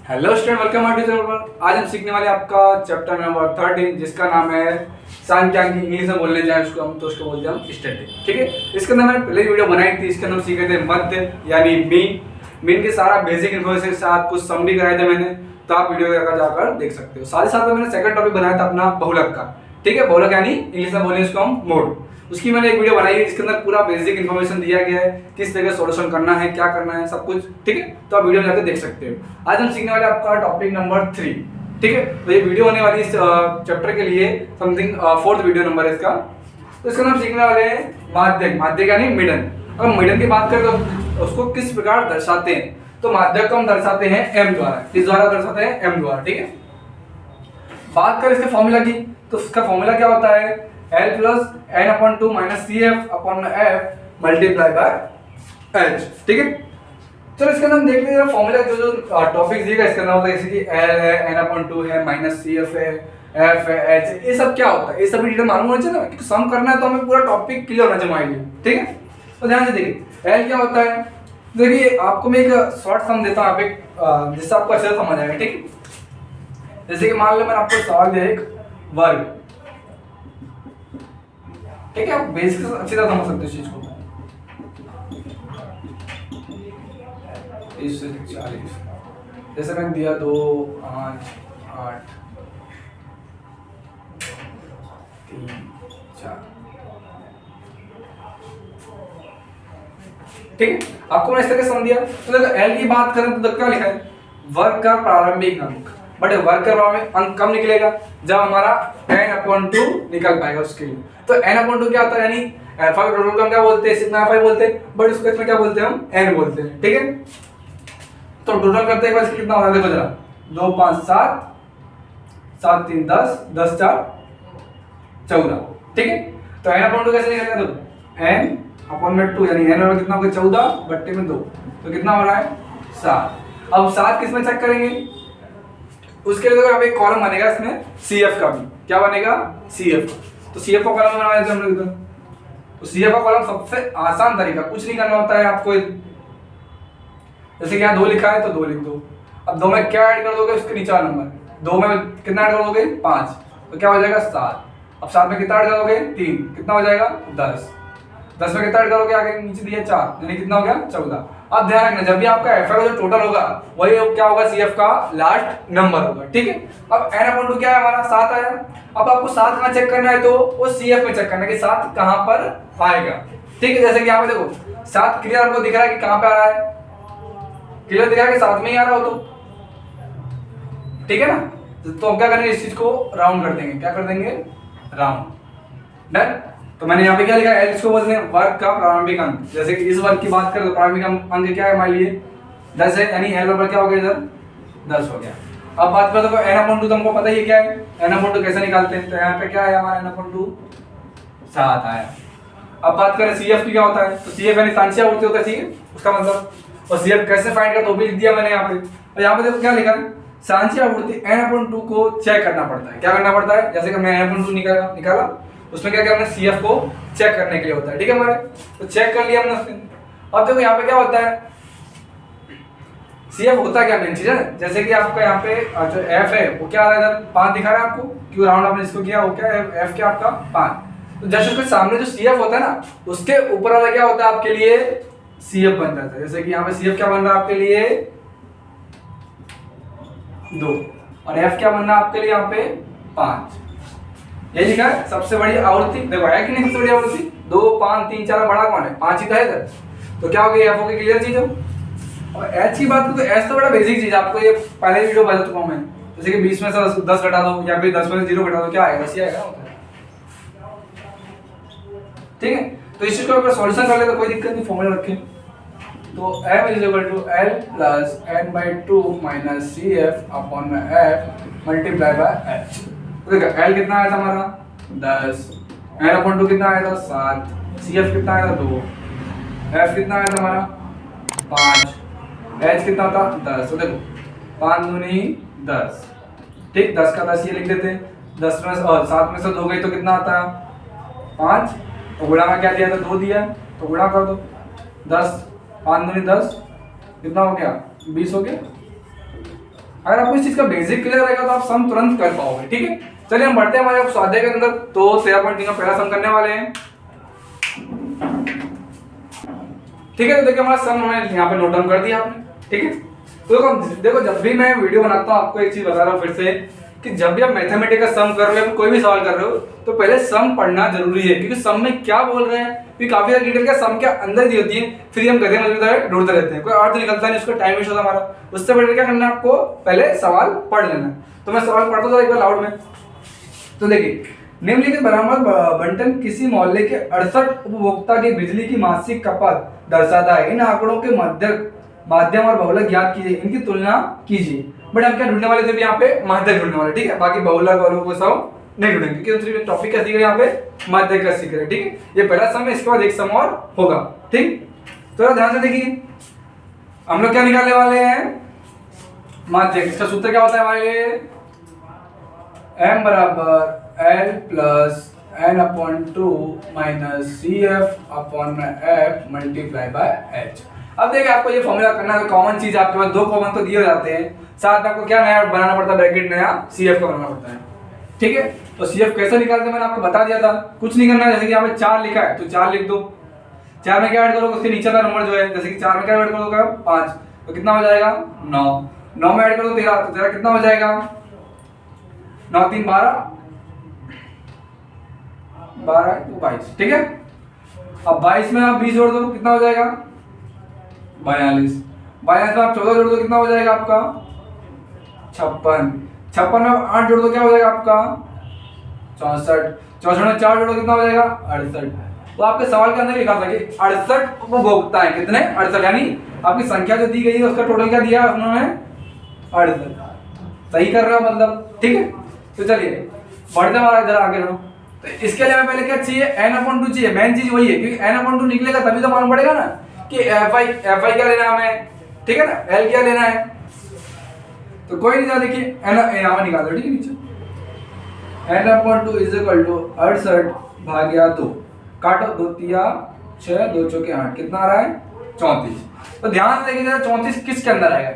Hello student, welcome my tuition पर। आज हम सीखने वाले आपका चैप्टर नंबर 13 जिसका नाम है सांख्यिकी। इंग्लिश में बोलने जाए उसको हम उसको बोलते हैं हम स्टैटिस्टिक्स। ठीक है, इसके अंदर मैंने पहले वीडियो बनाई थी। इसके अंदर हम सीखे थे मध्य यानी मीन के सारा बेसिक इन्फॉर्मेशन के साथ कुछ समरी कराए थे मैंने, तो आप वीडियो जाकर देख सकते हो। साथ ही साथ में मैंने सेकंड टॉपिक बनाया था अपना बहुलक का। ठीक है, बहुलक यानी इंग्लिश में बोलें इसको हम मोड। उसकी मैंने एक वीडियो बनाई है जिसके अंदर पूरा बेसिक इन्फॉर्मेशन दिया गया है, किस तरह का सॉल्यूशन करना है, क्या करना है, सब कुछ। ठीक है, तो आप वीडियो में जाकर देख सकते हो। आज हम सीखने वाले आपका टॉपिक नंबर 3। ठीक है, तो ये वीडियो होने वाली इस चैप्टर के लिए समथिंग 4th वीडियो नंबर है इसका। तो इसका हम सीखने वाले हैं माध्यक। माध्यक यानी मिडन। अगर मिडन की बात करें तो उसको किस प्रकार दर्शाते हैं, तो माध्यक को हम दर्शाते हैं एम द्वारा। किस द्वारा दर्शाते हैं? एम द्वारा। ठीक है, बात करें इसके फॉर्मूला की, तो इसका फॉर्मूला क्या होता है? L plus n/2 minus CF/F multiply by H। ठीक है, चलो इसके अंदर हम देख लेते हैं फॉर्मूला जो टॉपिक दिएगा इसके अंदर होता है, जैसे कि L है, n/2 है, माइनस CF है, F है, H है। ये सब क्या होता है? ये सब डिटेल मालूम होना चाहिए ना, क्योंकि सम करना है तो हमें पूरा टॉपिक क्लियर होना चाहिए हमारे लिए। ठीक है, तो ध्यान से देखिए L क्या होता है। देखिए आपको मैं एक शॉर्ट सम देता हूँ, आप जिससे आपको अच्छे से समझ आएगा। ठीक है, जैसे कि मान लो मैंने आपको सवाल दिया एक वर्ग। ठीक है, आप बेसिक अच्छी तरह समझ सकते हो इस चीज को। 30 से 40 जैसे मैंने दिया 2 5 8 3 4। ठीक है, आपको मैंने इस तरह से समझ दिया। तो देखो एल की बात करें तो क्या लिखा है? वर्ग का प्रारंभिक अंक। बट वर्ग का प्रारंभिक अंक कब निकलेगा? जब हमारा n/2 निकल पाएगा उसके लिए। तो n/2 क्या होता है? यानी अल्फा का टोटल का क्या बोलते हैं? सिग्मा फाई बोलते हैं, बट उसको इसमें क्या बोलते हैं? हम n बोलते हैं। ठीक है, तो टोटल करते हैं कितना होगा? देखो जरा, 2 5 7 7 3 10 10 4 14। ठीक है, तो n/2 कैसे निकलेगा? तो n/2 यानी n और कितना होगा? 14 बट्टे में 2, तो कितना हो रहा है? 7। अब 7 किसमें चेक करेंगे? उसके लिए तो यहाँ पे एक कॉलम बनेगा इसमें CF का भी। क्या बनेगा? CF। तो CF का कॉलम बना देते हैं हम लोग इधर। तो CF का कॉलम सबसे आसान तरीका, कुछ नहीं करना होता है आपको। जैसे कि यहाँ 2 लिखा है तो 2 लिख दो। अब 2 में क्या ऐड कर दोगे? उसके नीचे वाला नंबर। 2 में कितना ऐड कर दोगे? 5, तो क्या हो जाएगा? 7। अब 7 में कितना ऐड करोगे? 3, कितना हो जाएगा? 10। 10 में कितना ऐड करोगे? आगे नीचे दिया 4, यानी कितना हो गया? 14। अब ध्यान रखना, जब भी आपका एफ का जो टोटल होगा वही क्या होगा? CF का लास्ट नंबर होगा। ठीक है, अब n/2 क्या है हमारा? 7 आया। अब आपको 7 कहाँ चेक करना है? तो वो CF में चेक करना है कि 7 कहाँ पर आएगा। ठीक है, जैसे कि यहाँ पे देखो 7 क्लियर आपको दिख रहा है कि कहाँ पे आ रहा है? क्लियर दिख रहा है कि 7 में ही आ रहा हो। तो ठीक है ना, तो हम क्या करेंगे? इस चीज को राउंड कर देंगे। क्या कर देंगे? राउंड। डन। तो मैंने यहाँ पे क्या लिखा है? इसको बोलते हैं वर्ग का प्रारंभिक अंक। जैसे कि इस वर्ग की बात करें तो प्रारंभिक अंक क्या है हमारे लिए? 10 है, यानी L बराबर क्या हो गया? इधर 10 हो गया। अब बात करें तो n/2 तो हमको पता ही है क्या है। n/2 कैसे निकालते हैं? तो यहाँ पे क्या है हमारा? n/2 7 आया। अब बात करें CF की, क्या होता है? तो CF यानी सांख्यिकीय आवृत्ति होता है। ठीक है, उसका मतलब। और CF कैसे फाइंड करते? तो भी लिख दिया मैंने यहाँ पे। और यहाँ पे देखो क्या लिखा है? सांख्यिकीय आवृत्ति n/2 को चेक करना पड़ता है। क्या करना पड़ता है? जैसे कि मैं n/2 निकाला, उसमें क्या हमने CF को चेक करने के लिए होता है। ठीक है हमारे, तो चेक कर लिया हमने उसने। अब देखो यहाँ पे क्या होता है? CF होता क्या मेन चीज है? जैसे कि आपका यहाँ पे जो F है वो क्या आ रहा है? इधर 5 दिखा रहा है आपको, क्यों राउंड आपने इसको किया? वो क्या है? F क्या आपका? 5। तो जैसे उसके सामने जो CF होता है ना, उसके ऊपर वाला क्या होता है आपके लिए? CF बन जाता है। जैसे कि यहाँ पे CF क्या बन रहा है आपके लिए? 2, और F क्या बन रहा है आपके लिए यहाँ पे? 5। ये लिखा है सबसे बड़ी आवृत्ति। देखो है कि नहीं सबसे बड़ी आवृत्ति? 2 5 3 4 बड़ा कौन है? 5 ही तो है इधर। तो क्या हो गया? F हो गई क्लियर चीज। और H की बात करूं तो H तो बड़ा बेसिक चीज, आपको ये पहले वीडियो बता चुका हूं मैं। जैसे कि 20 में से 10 घटा दो या फिर 10 में से 0 घटा दो, क्या आएगा? 10 ही आएगा। ठीक है, तो इस चीज को अगर सॉल्यूशन कर ले तो कोई दिक्कत नहीं, फॉर्मूला रखें। तो m = L + n/2 - CF/F multiply by H। तो देखो L कितना आया था हमारा? 10, n/2 कितना आया था? 7, CF कितना आया था? 2, F कितना आया था हमारा? 5, H कितना था? 10। तो देखो 5 दूनी 10। ठीक, 10 का 10 ये लिख देते हैं। 10 में और 7 में से 2 गई तो कितना आता है? 5। तो गुणा में क्या दिया था? 2 दिया, तो गुणा कर दो। 10 5 दूनी 10, कितना हो गया? 20 हो गया। अगर आपको इस चीज का बेसिक क्लियर रहेगा तो आप सम तुरंत कर पाओगे। ठीक है, चलिए हम बढ़ते हैं हमारे स्वाध्याय के अंदर। तो 13.3 का पहला सम करने वाले हैं। ठीक है, तो देखिए हमारा सम हमने यहाँ पे नोट डाउन कर दिया आपने। ठीक है, तो देखो जब भी मैं वीडियो बनाता हूँ आपको एक चीज बता रहा हूँ फिर से कि जब भी आप मैथमेटिक्स का सम कर रहे हो, कोई भी सवाल कर रहे हो, तो पहले सम पढ़ना जरूरी है, क्योंकि सम में क्या बोल रहे हैं क्योंकि काफी सारी डिटेल क्या सम के अंदर दी होती है, फिर हम गधे मजबूत ढूंढते रहते हैं, कोई अर्थ निकलता नहीं, उसका टाइम वेस्ट होता हमारा। उससे पहले क्या करना है आपको, पहले सवाल पढ़ लेना है। तो मैं सवाल पढ़ता हूँ एक बार लाउड में। तो देखिए, निम्नलिखित बरामद बंटन किसी मोहल्ले के 68 उपभोक्ता की बिजली की मासिक खपत दर्शाता है। इन आंकड़ों के माध्यम और बहुलक ज्ञात कीजिए, इनकी तुलना कीजिए। बट हम क्या ढूंढने वाले थे यहाँ पे, माध्यक ढूंढने वाले। ठीक है, बाकी बहुलक और वो सब नहीं ढूंढेंगे, क्योंकि टॉपिक क्या सीख रहे हैं यहाँ पे, माध्यक का सीख रहे हैं। ठीक है, ये पहला सम है, इसके बाद एक सम और होगा। ठीक, तो ध्यान से देखिए हम लोग क्या निकालने वाले हैं, माध्यक। इसका सूत्र क्या होता है हमारे लिए, m बराबर L plus n upon 2 minus CF upon F multiply by H। अब देखिए आपको ये फॉर्मूला करना है, कॉमन चीज आपके पास 2 कॉमन तो दिए हो जाते हैं, साथ में आपको क्या नया बनाना पड़ता है, ब्रैकेट नया CF का बनाना पड़ता है। ठीक है, तो CF कैसे निकालते हैं मैंने आपको बता दिया था, कुछ नहीं करना है। जैसे कि यहाँ पे 4 लिखा है तो 4 लिख दो, 4 में क्या ऐड करोगे, उसके नीचे का नंबर जो है, जैसे कि 4 में क्या ऐड करोगे 5, तो कितना हो जाएगा 9, 9 में ऐड करो 13, तो 13 कितना हो जाएगा 9 3 12 12 तो 22। ठीक है, अब 22 में आप 20 जोड़ दो, कितना हो जाएगा 42, 42 में आप 14 जोड़ दो, कितना हो जाएगा आपका 56, 56 में आप 8 जोड़ दो, क्या हो जाएगा आपका 64, 64 में 4 जोड़ो, कितना हो जाएगा 68। तो आपके सवाल के अंदर लिखा था कि 68 उपभोक्ता है, कितने 68, यानी आपकी संख्या जो दी गई है उसका टोटल क्या दिया उन्होंने 68। सही कर रहे हो मतलब। ठीक है, तो चलिए बढ़ते हमारा इधर आगे बढ़ो। तो इसके लिए हमें पहले क्या चाहिए, n/2 चाहिए, मेन चीज वही है, क्योंकि n/2 निकलेगा तभी तो मालूम पड़ेगा ना कि fi क्या लेना है हमें। ठीक है ना, l क्या लेना है, तो कोई नहीं, देखिए यहाँ निकाल दो। ठीक है, नीचे n/2 इज इक्वल टू 68 भाग्या 2, काटो 2 तिया 6, 2 चौके 8, कितना आ रहा है 34। तो ध्यान से देखिए 34 किसके अंदर आएगा,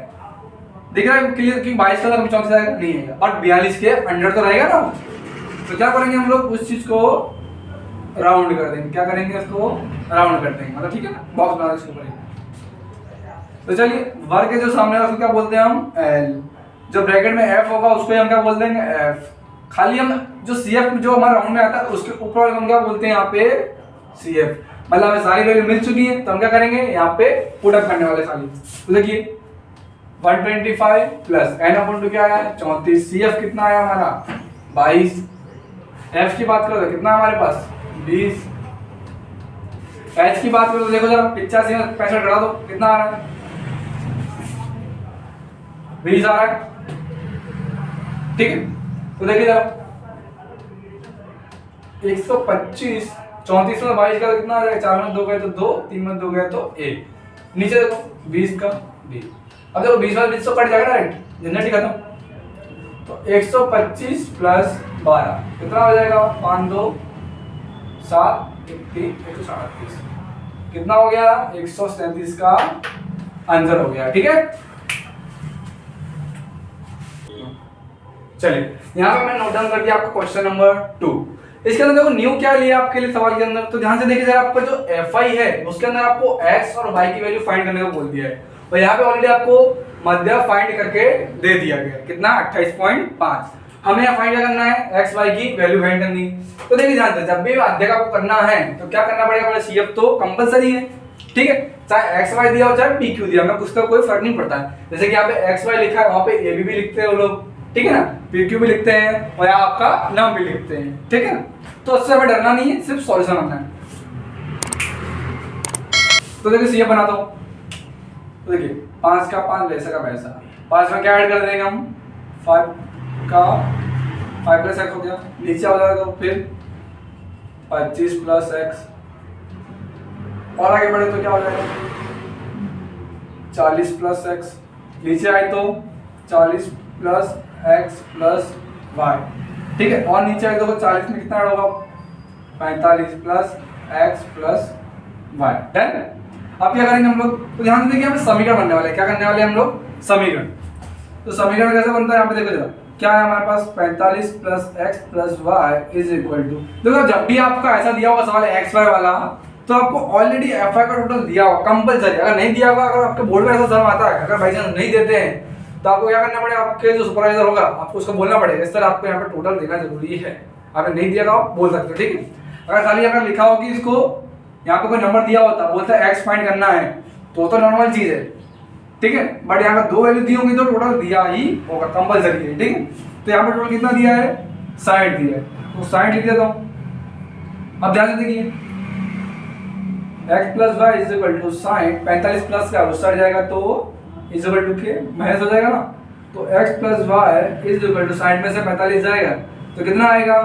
दिख रहा है क्लियर कि 22 का 34 आएगा नहीं आएगा, और 42 के अंडर तो रहेगा ना। तो क्या करेंगे हम लोग, उस चीज को राउंड कर देंगे, क्या करेंगे उसको राउंड कर देंगे, मतलब ठीक है ना, बॉक्स बना इसके ऊपर। तो चलिए वर्ग के जो सामने उसको क्या बोलते हैं हम L, जो ब्रैकेट में F होगा उसको हम क्या बोल देंगे F, खाली हम जो CF जो हमारा राउंड में आता है उसके ऊपर हम क्या बोलते हैं यहाँ पे CF, मतलब हमें सारी वैल्यू मिल चुकी है, तो हम क्या करेंगे यहाँ पे पुट अप करने वाले सारी। तो देखिए 125 प्लस n/2 क्या आया 34, CF कितना आया हमारा 22, F की बात करो तो कितना हमारे पास 20, H की बात करो तो देखो जरा 85 में 65 घटा दो, कितना आ रहा है 20 आ रहा है। ठीक है, तो देखिए जरा 125, 34 में 22 का कितना आ जाएगा, 4 में 2 गए तो 2, 3 में 2 गए तो 1, नीचे देखो 20 का 20। अब देखो 20 में 20 तो कट जाएगा डायरेक्ट, जनरेट खत्म। तो 125 प्लस 12 कितना हो जाएगा 5 2 7 1 3 137, कितना हो गया 137 का आंसर हो गया। ठीक है, चलिए यहाँ पे मैंने नोट डाउन कर दिया आपको क्वेश्चन नंबर 2। इसके अंदर देखो न्यू क्या लिया आपके लिए सवाल के अंदर, तो ध्यान से देखिए जरा, आपका जो fi है उसके अंदर आपको x और y की वैल्यू फाइंड करने को बोल दिया है, और यहाँ पे ऑलरेडी आपको मध्य फाइंड करके दे दिया गया, कितना 28.5। हमें यहाँ फाइंड करना है x y की वैल्यू फाइंड करनी। तो देखिए ध्यान से, जब भी अध्यय आपको करना है तो क्या करना पड़ेगा, CF तो कंपलसरी है। ठीक है, चाहे x y दिया हो चाहे pq दिया, हमें कुछ तो कोई फर्क नहीं पड़ता है। जैसे कि यहाँ पे x y लिखा है, वहाँ पे ab भी लिखते हैं वो लोग, ठीक है ना, pq भी लिखते हैं, और यहाँ आपका नाम भी लिखते हैं। ठीक है ना, तो उससे हमें डरना नहीं है, सिर्फ सॉल्यूशन बनना है। तो देखिए CF बनाता हूँ, तो देखिए 5 का 5 वैसा का वैसा, 5 में क्या ऐड कर देंगे हम 5 का 5 प्लस x हो गया, नीचे हो जाएगा तो फिर 25 प्लस x, और आगे बढ़े तो क्या हो जाएगा 40 प्लस x, नीचे आए तो 40 प्लस x प्लस y। ठीक है, और नीचे आए तो 40 में कितना ऐड होगा 45 plus x plus y। Done. अब क्या करेंगे हम लोग, तो ध्यान से देखिए हमें समीकरण बनने वाले हैं, क्या करने वाले हैं हम लोग समीकरण। तो समीकरण कैसे बनता है यहाँ पे देखो जरा, क्या है हमारे पास 45 plus x plus y is equal to, देखो जब भी आपका ऐसा दिया होगा सवाल एक्स वाई वाला तो आपको ऑलरेडी एफ आई का टोटल दिया होगा कंपलसरी। अगर नहीं दिया होगा, अगर आपके बोर्ड में ऐसा सवाल आता है, अगर भाई जान नहीं देते हैं तो आपको क्या करना पड़ेगा, आपके जो सुपरवाइजर होगा आपको उसको बोलना पड़ेगा इस तरह आपको यहाँ पे टोटल देना जरूरी है। आपने नहीं दिया तो आप बोल सकते हो, ठीक है। अगर खाली अगर लिखा हो कि इसको यहाँ पे कोई नंबर दिया होता बोलता है एक्स फाइंड करना है तो नॉर्मल चीज है, ठीक है। बट यहाँ पर 2 वैल्यू दी होंगी तो टोटल दिया ही होगा कंपलसरी है, ठीक है। तो यहाँ पर टोटल कितना दिया है, 60 दिया है, तो 60 लिख देता हूँ। अब ध्यान से देखिए x plus y is equal to 60, 45 plus का 60 जाएगा तो इज इक्वल टू के माइनस हो जाएगा ना, तो x plus y is equal to 60 में से 45 जाएगा तो कितना आएगा,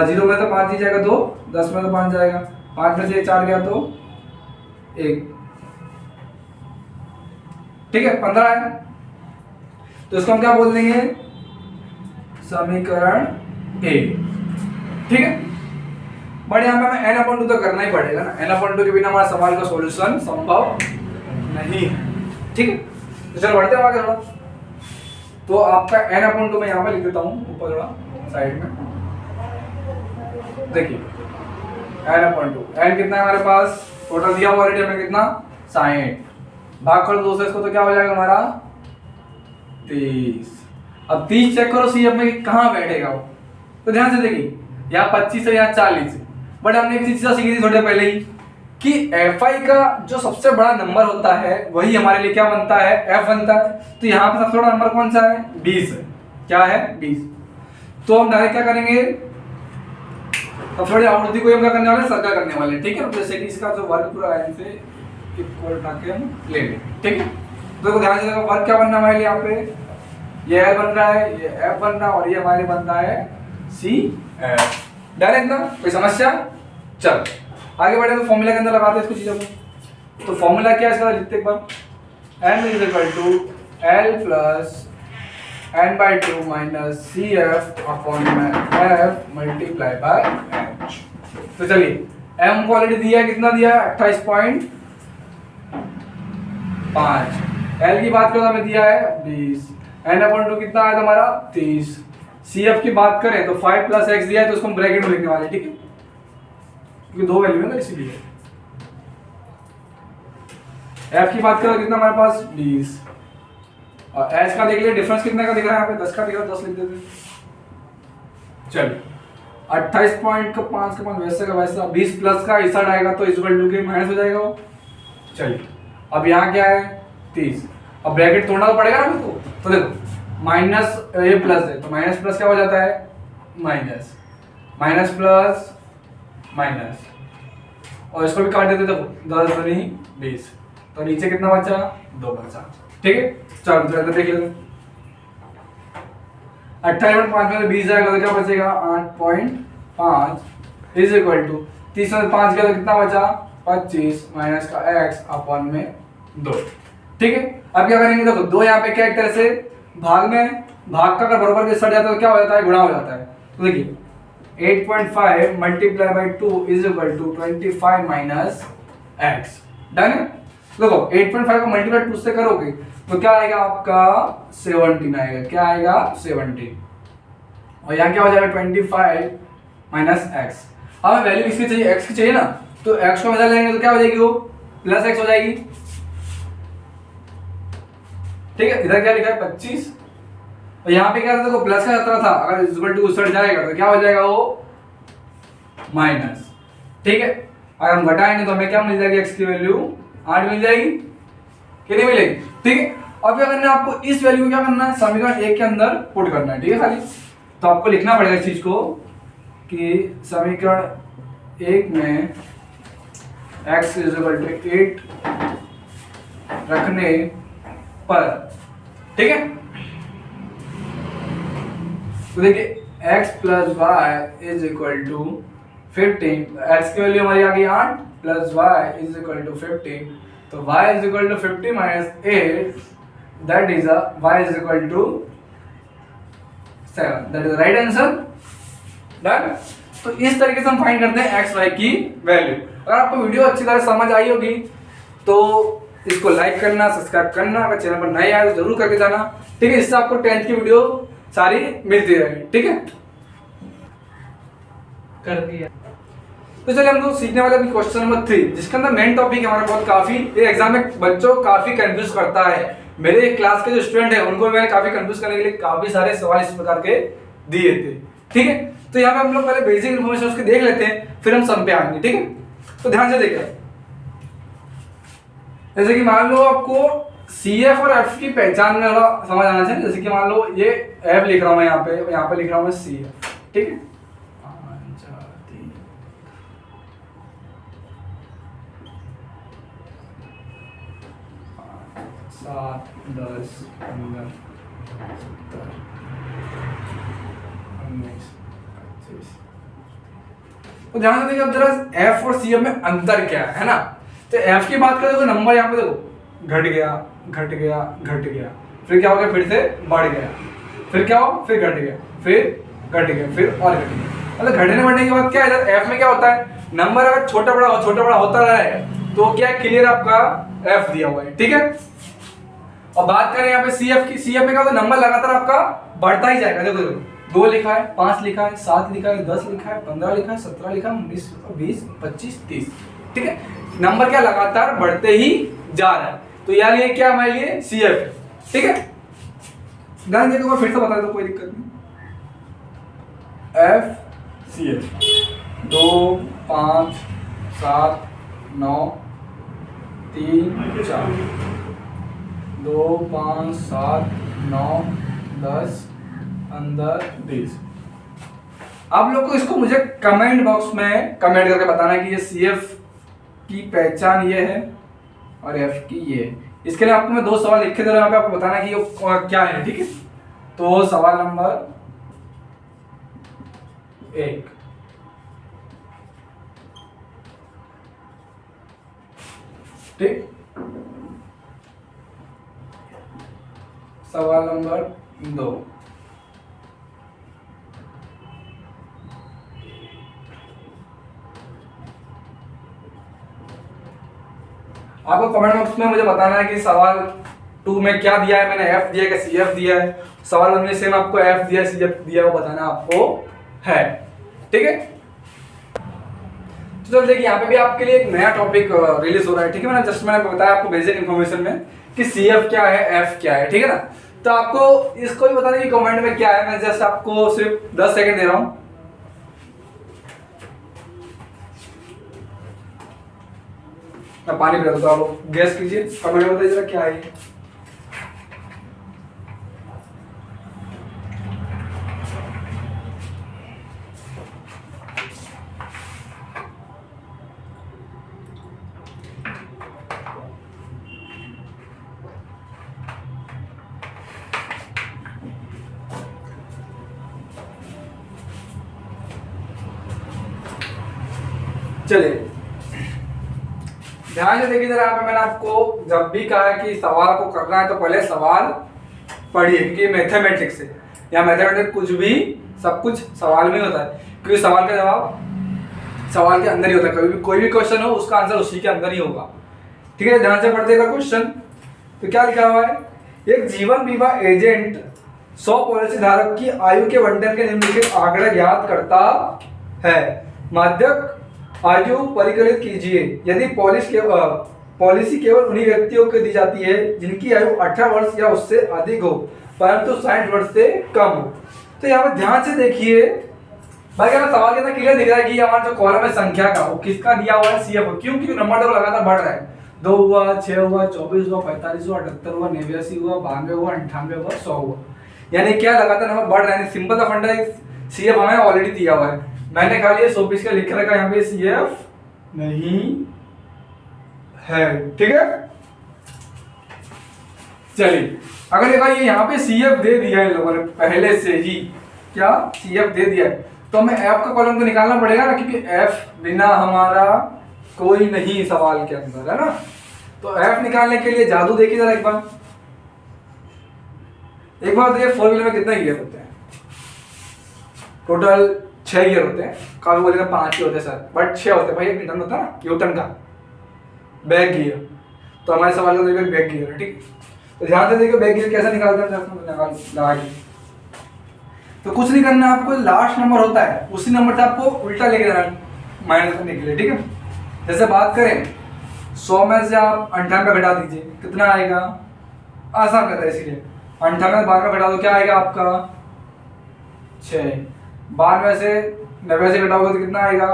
0 में तो 5 ही जाएगा, 2 10 में तो 5 जाएगा, 5 में से 4 गया तो 1, ठीक है 15 है। तो इसको हम क्या बोल देंगे, समीकरण ए, ठीक है। बट यहाँ पे हमें n अपॉन 2 तो करना ही पड़ेगा ना, n अपॉन 2 के बिना हमारे सवाल का सॉल्यूशन संभव नहीं है, ठीक है। तो चलो बढ़ते हैं आगे थोड़ा। तो आपका n अपॉन 2 मैं यहाँ पे लिख देता हूँ ऊपर थोड़ा साइड में, देखिए n अपॉन 2, n कितना है हमारे पास, टोटल दिया हुआ ऑलरेडी हमें कितना 60, भाग कर 2 से इसको तो क्या हो जाएगा हमारा 30। अब 30 चेक करो सी में कहाँ बैठेगा वो, तो ध्यान से देखिए यहाँ 25 है यहाँ 40, बट हमने एक चीज सीखी थी थोड़े पहले ही कि एफ आई का जो सबसे बड़ा नंबर होता है वही हमारे लिए क्या बनता है, एफ बनता है। तो यहाँ पे सबसे बड़ा नंबर कौन सा है, 20 है, क्या है 20। तो हम डायरेक्ट क्या करेंगे, अब थोड़ी आवृत्ति को हम क्या करने वाले, सर्कल करने वाले, ठीक है। जैसे कि इसका जो वर्ग पूरा n से इक्वल उठा के हम ले लें, ठीक है। तो ध्यान से देखो वर्ग क्या बनना हमारे लिए, यहाँ पे ये L बन रहा है, ये F बन रहा है और ये हमारे बनता है C F, डायरेक्ट ना, कोई समस्या। चल आगे बढ़े तो फॉर्मूला के अंदर लगाते हैं इसको चीजों को। तो फॉर्मूला क्या है इसका लिखते एक बार, n is equal to L plus n/2 minus CF upon F multiply by H। तो चलिए m को ऑलरेडी दिया है, कितना दिया है 28.5, L की बात करो हमें दिया है 20, n/2 कितना आया था हमारा 30, CF की बात करें तो 5 प्लस x दिया है तो उसको हम ब्रैकेट में लिखने वाले, ठीक है, क्योंकि 2 वैल्यू है ना इसीलिए। f की बात करो कितना हमारे पास 20, और h का देख लिया डिफरेंस कितने का दिख रहा है यहाँ पे 10 का दिख रहा है, 10 लिख देते। चलिए 28.5 का वैसे का वैसा 20 प्लस का इस साइड आएगा तो इक्वल टू के माइनस हो जाएगा वो। चलिए अब यहाँ क्या है 30, अब ब्रैकेट तोड़ना तो पड़ेगा ना हमको, तो देखो माइनस ये प्लस है तो माइनस प्लस क्या हो जाता है माइनस, माइनस प्लस माइनस, और इसको भी काट देते देखो 10 दूनी 20, तो नीचे कितना बचा 2 बचा, ठीक है। चलो तो देख लो 28.5 में 20 जाएगा तो क्या बचेगा 8.5 इज इक्वल टू 30 में 5 गया तो कितना बचा 25 माइनस का x अपॉन में 2, ठीक है। अब क्या करेंगे देखो 2 यहाँ पे क्या एक तरह से भाग में, भाग का अगर बराबर के सट जाता है तो क्या हो जाता है गुणा हो जाता है। तो देखिए 8.5 multiply by 2 is equal to 25 minus x, done है। देखो 8.5 को मल्टीप्लाई 2 से करोगे तो क्या आएगा आपका 17 आएगा, क्या आएगा 17, और यहाँ क्या हो जाएगा 25 माइनस x। हमें वैल्यू किसकी चाहिए, x की चाहिए ना, तो x को बदल लेंगे तो क्या हो जाएगी वो प्लस x हो जाएगी, ठीक है। इधर क्या लिखा है 25, और यहाँ पे क्या था देखो प्लस का 17 था, अगर इक्वल टू उलट जाएगा तो क्या हो जाएगा वो माइनस, ठीक है। अगर हम घटाएंगे तो हमें क्या मिल जाएगी x की वैल्यू 8 मिल जाएगी, कितनी मिलेगी, ठीक है। अब क्या करना है आपको, इस वैल्यू को क्या करना है समीकरण 1 के अंदर पुट करना है, ठीक है। खाली तो आपको लिखना पड़ेगा इस चीज को कि समीकरण 1 में x इज इक्वल टू 8 रखने पर, ठीक है। तो देखिए x plus y is equal to 15, x की वैल्यू हमारी आ गई 8 plus y is equal to 15, तो y is equal to 50 minus 8, that is y is equal to 7, that is right answer, done. तो इस तरीके से हम फाइंड करते हैं x y की वैल्यू। अगर आपको वीडियो अच्छी तरह समझ आई होगी तो इसको लाइक करना, सब्सक्राइब करना, अगर चैनल पर नए आए तो जरूर करके जाना, ठीक है। इससे आपको 10th की वीडियो सारी मिलती रहेगी, ठीक है। कर दिया। तो चलिए हम लोग सीखने वाले अभी क्वेश्चन नंबर 3, जिसके अंदर मेन टॉपिक हमारा बहुत काफी ये एग्जाम में बच्चों को काफी कंफ्यूज करता है। मेरे क्लास के जो स्टूडेंट है उनको मैंने काफी कंफ्यूज करने के लिए काफी सारे सवाल इस प्रकार के दिए थे, ठीक है। तो यहाँ पे हम लोग पहले बेसिक इन्फॉर्मेशन उसके देख लेते हैं, फिर हम सम पे आएंगे, ठीक है। तो ध्यान से देखिए, जैसे कि मान लो आपको CF और F की पहचान में समझ आना चाहिए। जैसे कि मान लो ये F लिख रहा हूं मैं, यहाँ पे लिख रहा हूं मैं CF, ठीक है। 7, 10, 15, 17, 19, 25। तो ध्यान से देखिए अब जरा F और CF में अंतर क्या है ना। तो F की बात करें तो नंबर यहाँ पे देखो घट गया, घट गया, घट गया, फिर क्या हो गया, फिर से बढ़ गया, फिर क्या हो, फिर घट गया, फिर घट गया, फिर और घट गया। मतलब घटने बढ़ने के बाद क्या है, F में क्या होता है, नंबर अगर छोटा बड़ा होता रहे तो क्या क्लियर आपका F दिया हुआ है, ठीक है। और बात करें यहाँ पे CF की, CF में क्या होता है, नंबर लगातार आपका बढ़ता ही जाएगा। देखो 2 लिखा है, 5 लिखा है, 7 लिखा है, 10 लिखा है, 15 लिखा है, 17 लिखा है, 19, 20, 25, 30, ठीक है। नंबर क्या लगातार बढ़ते ही जा रहा है, तो यार ये क्या हमारे लिए CF है, ठीक है। ध्यान देखो मैं फिर से बता दूं, कोई दिक्कत नहीं। F CF 2, 5, 7, 9, 3, 4, 2, 5, 7, 9, 10, 15, 20। आप लोग को इसको मुझे कमेंट बॉक्स में कमेंट करके बताना है कि ये CF की पहचान ये है और F की ये है। इसके लिए आपको मैं 2 सवाल लिख के दे रहा हूं, यहाँ पे आपको बताना है कि ये क्या है, ठीक है। तो सवाल नंबर 1, ठीक। सवाल नंबर 2, आपको कमेंट बॉक्स में मुझे बताना है कि सवाल 2 में क्या दिया है, मैंने F दिया है कि CF दिया है। सवाल 1 में सेम आपको F दिया है, CF दिया है, वो बताना आपको है, ठीक है। तो चलो देखिए यहाँ पे भी आपके लिए एक नया टॉपिक रिलीज हो रहा है, ठीक है। मैंने बताया आपको बेसिक इन्फॉर्मेशन में कि CF क्या है, F क्या है, ठीक है ना। तो आपको इसको भी बताना कि कमेंट में क्या है। मैं जस्ट आपको सिर्फ 10 सेकंड दे रहा हूं। मैं पानी पी रहा था, आप गैस कीजिए, कमेंट में बताइए जरा क्या है। चलिए ध्यान से देखिए जरा, मैंने आपको जब भी कहा है कि सवाल को करना है तो पहले सवाल पढ़िए, क्योंकि मैथमेटिक्स है या मैथमेटिक्स कुछ भी सब कुछ सवाल में होता है, क्योंकि सवाल का जवाब सवाल के अंदर ही होता है। कभी भी कोई भी क्वेश्चन हो उसका आंसर उसी के अंदर ही होगा, ठीक है। ध्यान से पढ़िएगा क्वेश्चन। तो क्या लिखा हुआ है, एक जीवन बीमा एजेंट 100 पॉलिसी धारक की आयु के बंटन के निम्नलिखित आंकड़े ज्ञात करता है। माध्यक आयु परिकलित कीजिए। यदि पॉलिसी केवल उन्हीं व्यक्तियों को दी जाती है जिनकी आयु 18 वर्ष या उससे अधिक हो, परंतु 60 वर्ष से कम हो। तो यहाँ पर ध्यान से देखिए भाई, क्या सवाल कितना क्लियर दिख रहा है कि हमारा जो कॉलम है संख्या का वो किसका दिया हुआ है, CF। क्यों? क्योंकि नंबर तो लगातार बढ़ रहा है। 2 हुआ, 6 हुआ, 24 हुआ, 45 हुआ, 78 हुआ, 89 हुआ, 92 हुआ, 98 हुआ, 100 हुआ। यानी क्या लगातार नंबर बढ़ रहा है। सिंपल सा फंडा है, CF हमें ऑलरेडी दिया हुआ है। मैंने खाली 100 पीस का लिख रखा है, यहाँ पे CF नहीं है, ठीक है। चलिए अगर देखा ये यहाँ पे CF दे दिया है लोगों ने पहले से ही, क्या CF दे दिया है, तो हमें F का कॉलम तो निकालना पड़ेगा ना, क्योंकि F बिना हमारा कोई नहीं सवाल के अंदर, है ना। तो F निकालने के लिए जादू देखिए जरा एक बार देखिए फॉर्मूले में कितने गियर होते हैं। टोटल 6 गियर होते हैं, काफी बोलेगा 5 ही होते हैं सर, बट 6 होते हैं भाई। एक रिटर्न होता है ना न्यूटन का बैक गियर, तो हमारे सवाल का देखिए बैक गियर है, ठीक। तो ध्यान से देखिए बैक गियर कैसे निकालते हैं, लगा के। तो कुछ नहीं करना है आपको, लास्ट नंबर होता है उसी नंबर से आपको उल्टा लेके जाना है माइनस करने के लिए, ठीक है। जैसे बात करें 100 में से आप 98 घटा दीजिए, कितना आएगा, आसान रहता है इसीलिए 98 92 घटा दो, क्या आएगा आपका 6। 92 से 90 से घटाओगे तो कितना आएगा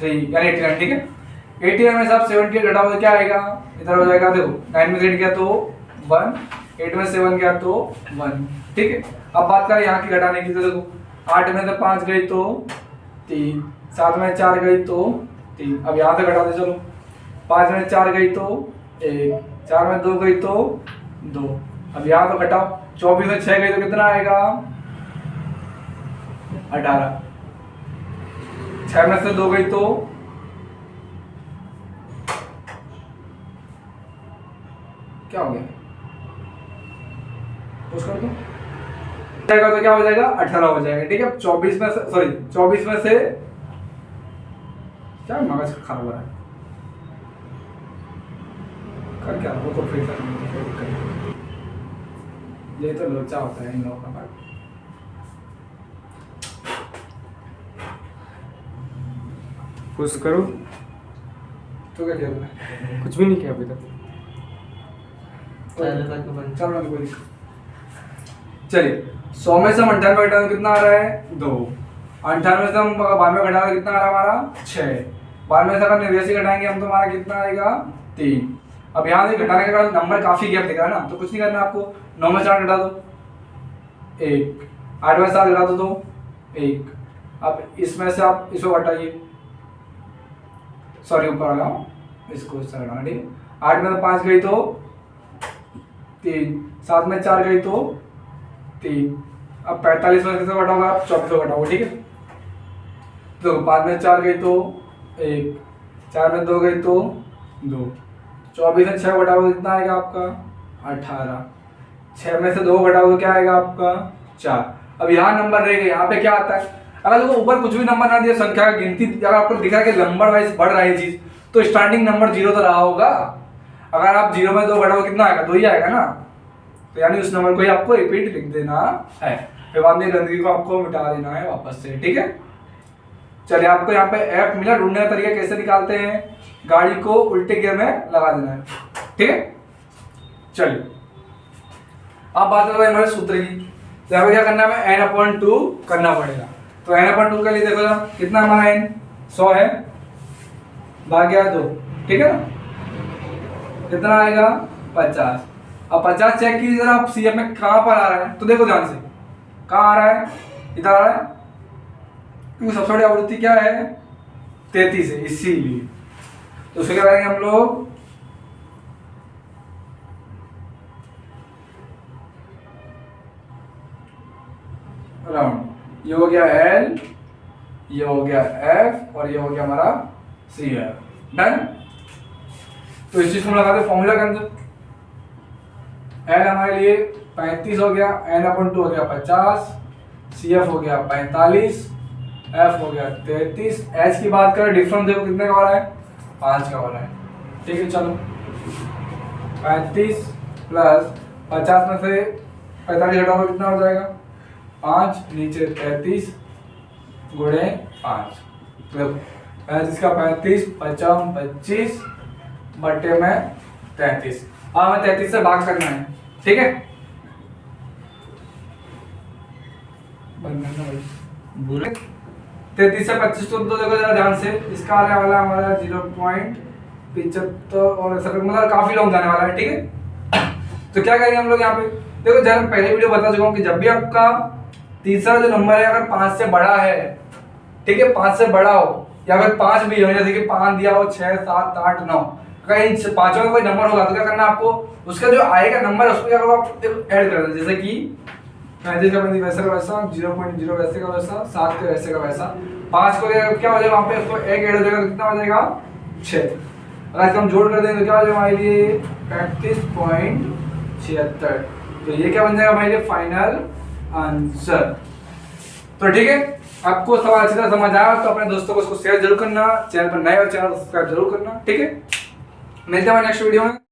3 यानी 89, ठीक है। 89 में से आप 78 घटाओगे क्या आएगा, इधर हो जाएगा, देखो 9 में से 8 गया तो 1, 8 में 7 गया तो 1, ठीक है। अब बात करें यहाँ की घटाने की, तो देखो 8 में से 5 गई तो 3, 7 में 4 गई तो 3, अब यहाँ से घटा दे चलो, 5 में 4 गई तो 1, 4 में 2 गई तो 2, अब यहाँ तो घटाओ, 24 में 6 गई तो कितना आएगा 18, 6 में से 2 गई तो क्या हो गया, उसका तो क्या हो जाएगा 18 हो जाएगा, ठीक है। 24 में से सॉरी 24 में से क्या मगज खराब हो रहा है, कर क्या वो तो फिर ये तो लोचा होता है इन लोगों का। कुछ करो, तो क्या खेल रहा है, कुछ भी नहीं किया अभी तक। चलिए 100 में से हम 98 घटा कितना आ रहा है 2, 98 में से हम 92 घटा कितना आ रहा है हमारा 6, 92 से अगर 89 घटाएंगे हम तो हमारा कितना आएगा 3। अब यहाँ से घटाने के बाद नंबर काफी गैप दिख रहा है ना, तो कुछ नहीं करना आपको, 9 में 4 घटा दो 1, 8 में 7 घटा दो 2 1, अब इसमें से आप इसको घटाइए, सॉरी ऊपर लगाओ इसको इस तरह घटाना, ठीक है। 8 में से 5 गई तो 3, 7 में 4 गई तो 3, अब 45 में किसको घटाओगे आप 24 को घटाओगे, ठीक है। तो 5 में 4 गई तो 1, 4 में 2 गई तो 2, 24 में 6 घटाओगे कितना आएगा आपका 18, 6 में से 2 घटाओगे क्या आएगा आपका 4। अब यहाँ नंबर रहेगा, यहाँ पे क्या आता है, अगर देखो ऊपर कुछ भी नंबर ना दिया, संख्या का गिनती अगर आपको दिख रहा है कि नंबर वाइज बढ़ रहा है चीज, तो स्टार्टिंग नंबर 0 तो रहा होगा। अगर आप 0 में 2 घटाओगे कितना आएगा 2 ही आएगा ना, तो यानी उस नंबर को ही आपको रिपीट लिख देना है, फिर बाद में गंदगी को आपको मिटा देना है वापस से, ठीक है। चलिए आपको यहाँ पे एफ मिला, ढूंढने का तरीका कैसे निकालते हैं, गाड़ी को उल्टे गियर में लगा देना है, ठीक है। चलिए अब बात करें हमारे सूत्र की, तो यहाँ पे क्या करना है, हमें n/2 करना पड़ेगा। तो n/2 के लिए देखो ना कितना हमारा n 100 है भाग्या 2, ठीक है ना, कितना आएगा 50। अब 50 चेक कीजिए जरा आप सीएफ में कहां पर आ रहा है, तो देखो ध्यान से कहां आ रहा है, इधर आ रहा है, क्योंकि सबसे बड़ी आवृत्ति क्या है 33 है, इसीलिए तो उसको क्या करेंगे हम लोग, राउंड, ये हो गया L, ये हो गया F और ये हो गया हमारा CF, डन। तो इस चीज को लगा दे फॉर्मूला के अंदर, L हमारे लिए 35 हो गया, n/2 हो गया 50, CF हो गया 45, F हो गया 33, H की बात करें डिफरेंस देखो कितने का हो रहा है 5 का हो रहा है, ठीक है। चलो 35 प्लस 50 में से 45 घटाओ कितना हो जाएगा 5, नीचे 33 गुणे 5, तो 35 का 35, 50 25 बट्टे में 33, अब हमें 33 से भाग करना है, ठीक है। 33 से 25 तो देखो जरा ध्यान से, इसका आने वाला हमारा 0.75 और ऐसा मतलब काफी लॉन्ग जाने वाला है, ठीक है। तो क्या करेंगे हम लोग यहाँ पे, देखो जरा पहले वीडियो बता चुका हूँ कि जब भी आपका तीसरा जो नंबर है अगर 5 से बड़ा है, ठीक है, 5 से बड़ा हो या अगर 5 भी हो, जैसे कि 5 दिया हो 6 7 8 9, अगर इन पांचों में कोई नंबर होगा तो क्या करना आपको, उसका जो आएगा नंबर उसको क्या करो आप ऐड कर देना, जैसे कि 35 का 35 वैसे का वैसा, 0.0 वैसे का वैसा, 7 के वैसे का वैसा, 5 को क्या हो जाएगा वहाँ पे उसको एक ऐड हो जाएगा, कितना हो जाएगा 6, अगर हम जोड़ कर देंगे तो क्या हो जाएगा हमारे लिए 35.76, तो ये क्या बन जाएगा हमारे लिए फाइनल आंसर। तो ठीक है, आपको सवाल अच्छी तरह समझ आया तो अपने दोस्तों को उसको शेयर जरूर करना, चैनल पर नए हो चैनल सब्सक्राइब जरूर करना, ठीक है। मिलते हैं नेक्स्ट वीडियो में।